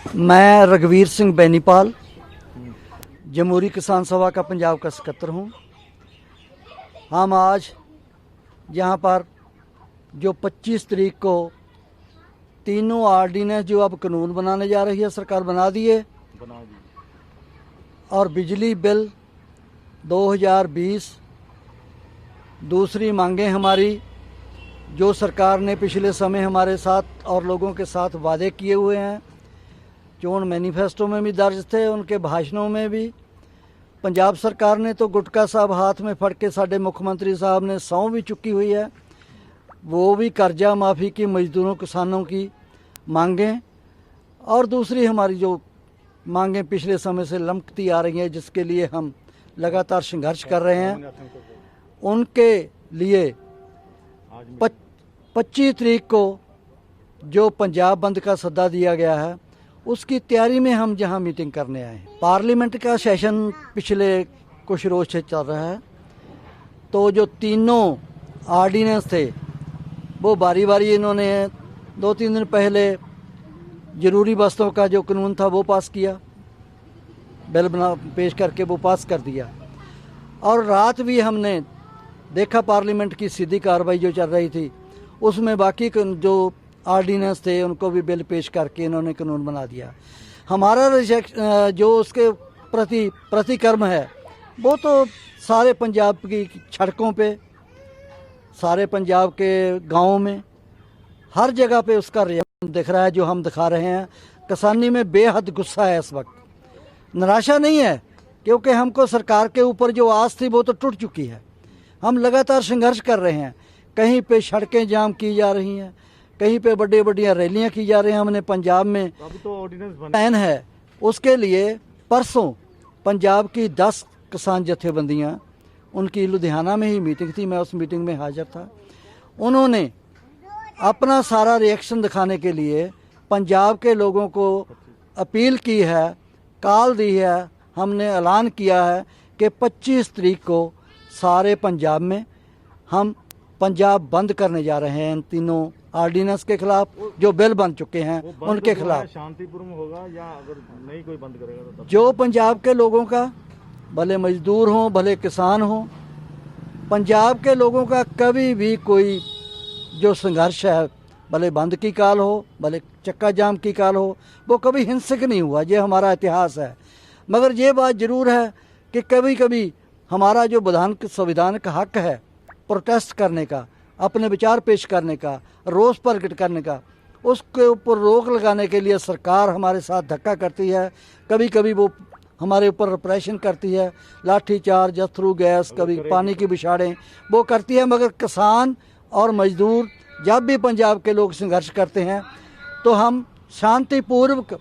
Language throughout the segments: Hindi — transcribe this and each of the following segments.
मैं रघुवीर सिंह बेनीपाल जमहूरी किसान सभा का पंजाब का सकत्तर हूँ। हम आज यहाँ पर जो 25 तारीख को तीनों आर्डीनेंस जो अब कानून बनाने जा रही है, सरकार बना दिए, और बिजली बिल 2020 दूसरी मांगें हमारी जो सरकार ने पिछले समय हमारे साथ और लोगों के साथ वादे किए हुए हैं, चोन मैनिफेस्टो में भी दर्ज थे, उनके भाषणों में भी। पंजाब सरकार ने तो गुटका साहब हाथ में फड़ के साडे मुख्यमंत्री साहब ने सौं भी चुकी हुई है, वो भी कर्जा माफ़ी की मजदूरों किसानों की मांगें, और दूसरी हमारी जो मांगें पिछले समय से लमकती आ रही हैं, जिसके लिए हम लगातार संघर्ष कर रहे हैं, उनके लिए 25 तारीख को जो पंजाब बंद का सद्दा दिया गया है, उसकी तैयारी में हम जहां मीटिंग करने आए हैं। पार्लियामेंट का सेशन पिछले कुछ रोज से चल रहा है, तो जो तीनों आर्डीनेंस थे वो बारी बारी इन्होंने 2-3 दिन पहले ज़रूरी वस्तुओं का जो कानून था वो पास किया, बिल बना पेश करके वो पास कर दिया। और रात भी हमने देखा पार्लियामेंट की सीधी कार्रवाई जो चल रही थी, उसमें बाकी जो आर्डीनेंस थे उनको भी बिल पेश करके इन्होंने कानून बना दिया। हमारा जो उसके प्रति प्रतिक्रम है वो तो सारे पंजाब की सड़कों पे, सारे पंजाब के गांवों में, हर जगह पे उसका रिएक्शन दिख रहा है जो हम दिखा रहे हैं। किसानी में बेहद गुस्सा है इस वक्त, निराशा नहीं है, क्योंकि हमको सरकार के ऊपर जो आस थी वो तो टूट चुकी है। हम लगातार संघर्ष कर रहे हैं, कहीं पे सड़कें जाम की जा रही हैं, कहीं पे बड़ी बड़ी रैलियां की जा रही हैं। हमने पंजाब में प्लान है, उसके लिए परसों पंजाब की 10 किसान जथेबंदियां, उनकी लुधियाना में ही मीटिंग थी, मैं उस मीटिंग में हाजिर था। उन्होंने अपना सारा रिएक्शन दिखाने के लिए पंजाब के लोगों को अपील की है, कॉल दी है, हमने ऐलान किया है कि 25 तारीख को सारे पंजाब में हम पंजाब बंद करने जा रहे हैं। इन तीनों आर्डीनेंस के खिलाफ जो बिल बन चुके हैं उनके खिलाफ। शांतिपूर्ण होगा या अगर नहीं कोई बंद करेगा तो जो पंजाब के लोगों का, भले मजदूर हों भले किसान हों, पंजाब के लोगों का कभी भी कोई जो संघर्ष है, भले बंद की काल हो भले चक्का जाम की काल हो, वो कभी हिंसक नहीं हुआ। ये हमारा इतिहास है। मगर ये बात ज़रूर है कि कभी कभी हमारा जो संविधान का हक है प्रोटेस्ट करने का, अपने विचार पेश करने का, रोष प्रकट करने का, उसके ऊपर रोक लगाने के लिए सरकार हमारे साथ धक्का करती है। कभी कभी वो हमारे ऊपर रिप्रेशन करती है, लाठी चार्ज, थ्रू गैस, कभी पानी की बिछाड़ें वो करती है। मगर किसान और मजदूर जब भी पंजाब के लोग संघर्ष करते हैं तो हम शांतिपूर्वक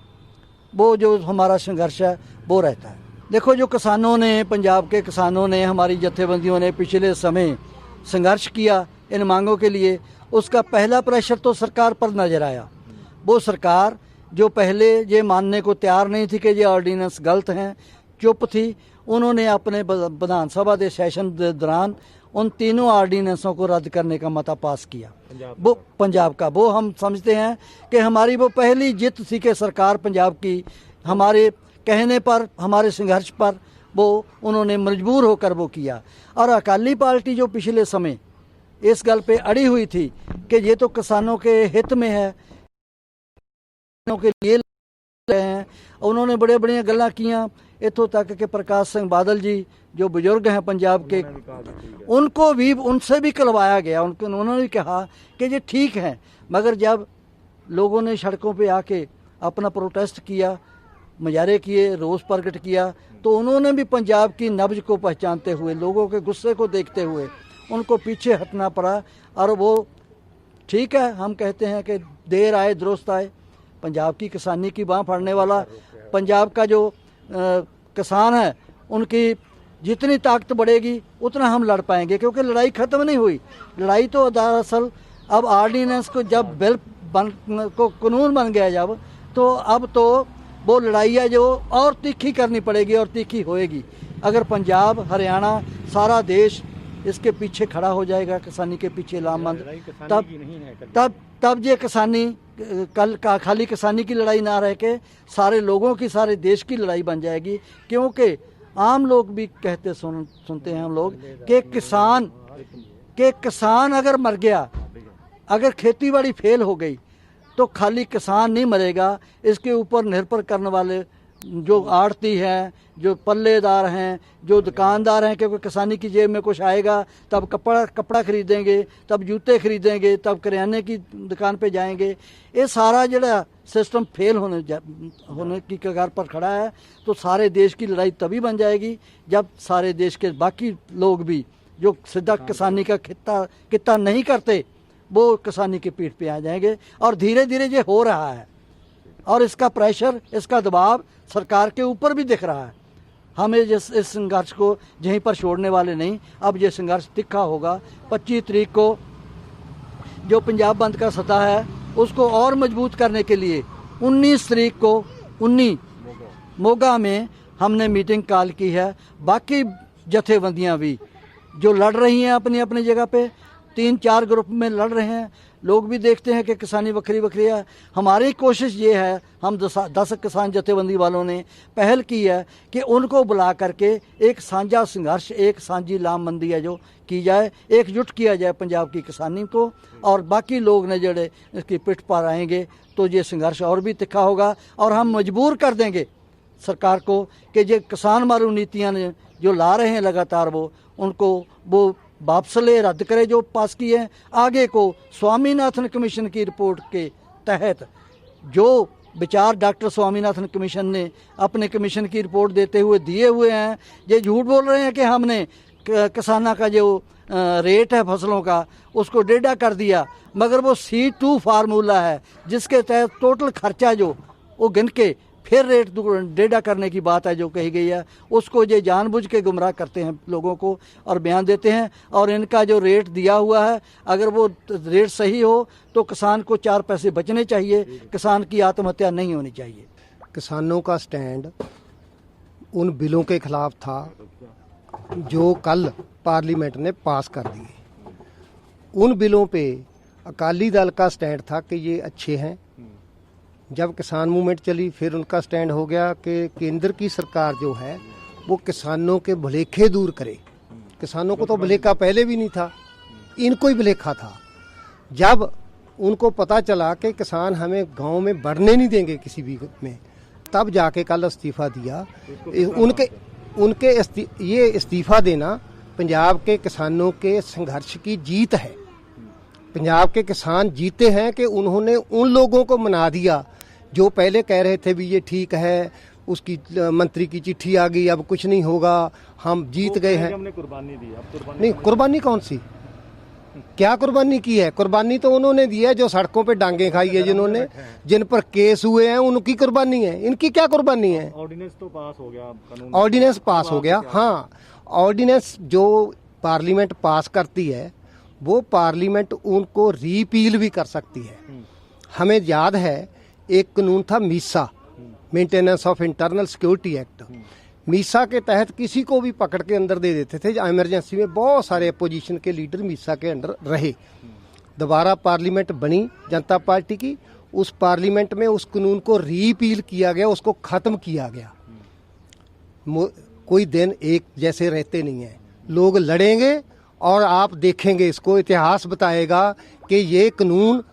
वो जो हमारा संघर्ष है वो रहता है। देखो, जो किसानों ने, पंजाब के किसानों ने, हमारी जथेबंदियों ने पिछले समय संघर्ष किया इन मांगों के लिए, उसका पहला प्रेशर तो सरकार पर नजर आया। वो सरकार जो पहले ये मानने को तैयार नहीं थी कि ये ऑर्डिनेंस गलत हैं, चुप थी, उन्होंने अपने विधानसभा के सेशन के दौरान उन तीनों ऑर्डिनेंसों को रद्द करने का मता पास किया। वो पंजाब का, वो हम समझते हैं कि हमारी वो पहली जीत थी कि सरकार पंजाब की हमारे कहने पर, हमारे संघर्ष पर वो उन्होंने मजबूर होकर वो किया। और अकाली पार्टी जो पिछले समय इस गल पे अड़ी हुई थी कि ये तो किसानों के हित में है, किसानों के लिए हैं, उन्होंने बड़े बड़ियां गल्लां कियां, इतों तक कि प्रकाश सिंह बादल जी जो बुजुर्ग हैं पंजाब के, उनको भी, उनसे भी कलवाया गया। उन्होंने भी कहा कि ये ठीक है। मगर जब लोगों ने सड़कों पे आके अपना प्रोटेस्ट किया, मुजाहरे किए, रोष प्रकट किया, तो उन्होंने भी पंजाब की नब्ज को पहचानते हुए, लोगों के गुस्से को देखते हुए उनको पीछे हटना पड़ा। और वो ठीक है, हम कहते हैं कि देर आए दुरुस्त आए। पंजाब की किसानी की बाँह फाड़ने वाला पंजाब का जो किसान है, उनकी जितनी ताकत बढ़ेगी उतना हम लड़ पाएंगे, क्योंकि लड़ाई ख़त्म नहीं हुई। लड़ाई तो दरअसल अब ऑर्डिनेंस को जब बिल को कानून बन गया जब, तो अब तो वो लड़ाई है जो और तीखी करनी पड़ेगी और तीखी होएगी। अगर पंजाब, हरियाणा, सारा देश इसके पीछे खड़ा हो जाएगा, किसानी के पीछे लामबंद, तब ये किसानी कल का खाली किसानी की लड़ाई ना रह के सारे लोगों की, सारे देश की लड़ाई बन जाएगी। क्योंकि आम लोग भी कहते सुनते हैं हम लोग कि किसान अगर मर गया, अगर खेती बाड़ी फेल हो गई, तो खाली किसान नहीं मरेगा, इसके ऊपर निर्भर करने वाले जो आड़ती हैं, जो पल्लेदार हैं, जो दुकानदार हैं, क्योंकि किसानी की जेब में कुछ आएगा तब कपड़ा खरीदेंगे, तब जूते खरीदेंगे, तब करियाने की दुकान पे जाएंगे। ये सारा जड़ा सिस्टम फेल होने की कगार पर खड़ा है। तो सारे देश की लड़ाई तभी बन जाएगी जब सारे देश के बाकी लोग भी जो सीधा किसानी का कितना नहीं करते, वो किसानी की पीठ पे आ जाएंगे। और धीरे धीरे ये हो रहा है, और इसका प्रेशर, इसका दबाव सरकार के ऊपर भी दिख रहा है। हमें इस संघर्ष को यहीं पर छोड़ने वाले नहीं। अब ये संघर्ष तीखा होगा। 25 तारीख को जो पंजाब बंद का सतह है उसको और मजबूत करने के लिए 19 तारीख को 19 मोगा में हमने मीटिंग कॉल की है। बाकी जथेबंदियां भी जो लड़ रही हैं अपनी अपनी जगह पे, 3-4 ग्रुप में लड़ रहे हैं। लोग भी देखते हैं कि किसानी बखरी है। हमारी कोशिश ये है, हम 10 किसान जथेबंदी वालों ने पहल की है कि उनको बुला करके एक साझा संघर्ष, एक साझी लामबंदी है जो की जाए, एकजुट किया जाए पंजाब की किसानी को। और बाकी लोग ने जड़े इसकी पिठ पर आएंगे तो ये संघर्ष और भी तिखा होगा। और हम मजबूर कर देंगे सरकार को कि ये किसान मारू नीतियाँ ने जो ला रहे हैं लगातार, वो वापस ले, रद्द करे जो पास की है। आगे को स्वामीनाथन कमीशन की रिपोर्ट के तहत जो विचार डॉक्टर स्वामीनाथन कमीशन ने अपने कमीशन की रिपोर्ट देते हुए दिए हुए हैं, ये झूठ बोल रहे हैं कि हमने किसाना का जो रेट है फसलों का उसको डेढ़ा कर दिया, मगर वो C2 फार्मूला है जिसके तहत टोटल खर्चा जो वो गिन के फिर रेट डेढ़ा करने की बात है जो कही गई है, उसको ये जानबूझ के गुमराह करते हैं लोगों को और बयान देते हैं। और इनका जो रेट दिया हुआ है, अगर वो रेट सही हो तो किसान को 4 पैसे बचने चाहिए, किसान की आत्महत्या नहीं होनी चाहिए। किसानों का स्टैंड उन बिलों के खिलाफ था जो कल पार्लियामेंट ने पास कर दिए। उन बिलों पे अकाली दल का स्टैंड था कि ये अच्छे हैं। जब किसान मूवमेंट चली फिर उनका स्टैंड हो गया कि केंद्र की सरकार जो है वो किसानों के भुलेखे दूर करे। किसानों को तो भुलेखा पहले भी नहीं था, इनको ही भुलेखा था। जब उनको पता चला कि किसान हमें गांव में बढ़ने नहीं देंगे किसी भी में, तब जाके कल इस्तीफा दिया। ये इस्तीफा देना पंजाब के किसानों के संघर्ष की जीत है। पंजाब के किसान जीते हैं कि उन्होंने उन लोगों को मना दिया जो पहले कह रहे थे भी ये ठीक है, उसकी मंत्री की चिट्ठी आ गई, अब कुछ नहीं होगा, हम जीत गए हैं। हमने कुर्बानी दी, अब कुर्बानी नहीं, कुर्बानी कौन सी, क्या कुर्बानी की है? कुर्बानी तो उन्होंने दी है जो सड़कों पे डांगे खाई है, जिन्होंने, जिन पर केस हुए हैं, उनकी कुर्बानी है। इनकी क्या कुर्बानी है? ऑर्डिनेंस तो पास हो गया, कानून ऑर्डिनेंस पास हो गया। हाँ, ऑर्डिनेंस जो पार्लियामेंट पास करती है वो पार्लियामेंट उनको रीपील भी कर सकती है। हमें याद है एक कानून था Misa, maintenance of internal security act. Misa के तहत किसी को भी पकड़ के अंदर दे देते थे। इमरजेंसी में बहुत सारे अपोजिशन के लीडर मीसा के अंदर रहे। दोबारा पार्लियामेंट बनी जनता पार्टी की, उस पार्लियामेंट में उस कानून को रीपील किया गया, उसको खत्म किया गया। कोई दिन एक जैसे रहते नहीं है, लोग लड़ेंगे और आप देखेंगे, इसको इतिहास बताएगा कि ये कानून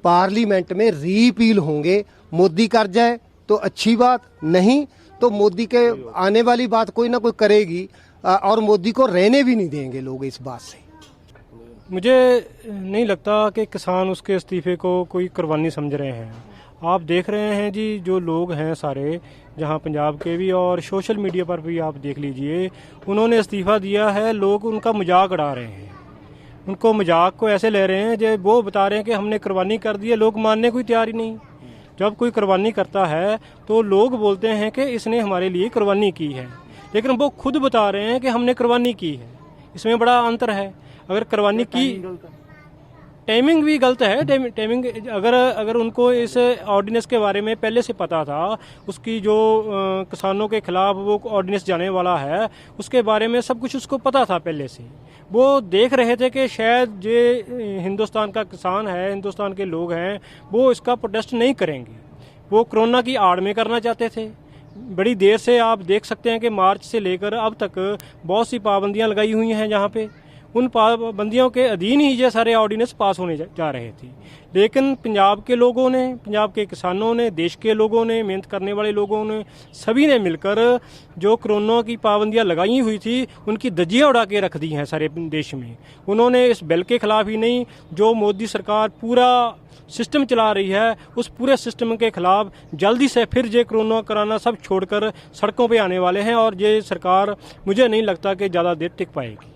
पार्लियामेंट में रीपील होंगे। मोदी कर जाए तो अच्छी बात, नहीं तो मोदी के आने वाली बात कोई ना कोई करेगी और मोदी को रहने भी नहीं देंगे लोग इस बात से। मुझे नहीं लगता कि किसान उसके इस्तीफे को कोई कुर्बानी समझ रहे हैं। आप देख रहे हैं जी, जो लोग हैं सारे, जहां पंजाब के भी और सोशल मीडिया पर भी आप देख लीजिए, उन्होंने इस्तीफा दिया है, लोग उनका मजाक उड़ा रहे हैं, उनको मजाक को ऐसे ले रहे हैं जब वो बता रहे हैं कि हमने कुर्बानी कर दी है। लोग मानने को तैयार ही नहीं। जब कोई कुर्बानी करता है तो लोग बोलते हैं कि इसने हमारे लिए कुर्बानी की है, लेकिन वो खुद बता रहे हैं कि हमने कुर्बानी की है। इसमें बड़ा अंतर है। अगर कुर्बानी की, टाइमिंग भी गलत है। टाइमिंग अगर उनको इस ऑर्डिनेंस के बारे में पहले से पता था, उसकी जो किसानों के खिलाफ वो ऑर्डिनेंस जाने वाला है उसके बारे में सब कुछ उसको पता था पहले से। वो देख रहे थे कि शायद ये हिंदुस्तान का किसान है, हिंदुस्तान के लोग हैं, वो इसका प्रोटेस्ट नहीं करेंगे। वो कोरोना की आड़ में करना चाहते थे। बड़ी देर से आप देख सकते हैं कि मार्च से लेकर अब तक बहुत सी पाबंदियां लगाई हुई हैं जहां पे उन पाबंदियों के अधीन ही ये सारे ऑर्डिनेंस पास होने जा रहे थे। लेकिन पंजाब के लोगों ने, पंजाब के किसानों ने, देश के लोगों ने, मेहनत करने वाले लोगों ने, सभी ने मिलकर जो कोरोना की पाबंदियां लगाई हुई थी उनकी धज्जियां उड़ा के रख दी हैं सारे देश में। उन्होंने इस बिल के खिलाफ ही नहीं, जो मोदी सरकार पूरा सिस्टम चला रही है उस पूरे सिस्टम के खिलाफ जल्दी से फिर ये कोरोना कराना सब छोड़कर सड़कों पे आने वाले हैं। और ये सरकार मुझे नहीं लगता कि ज़्यादा देर टिक पाएगी।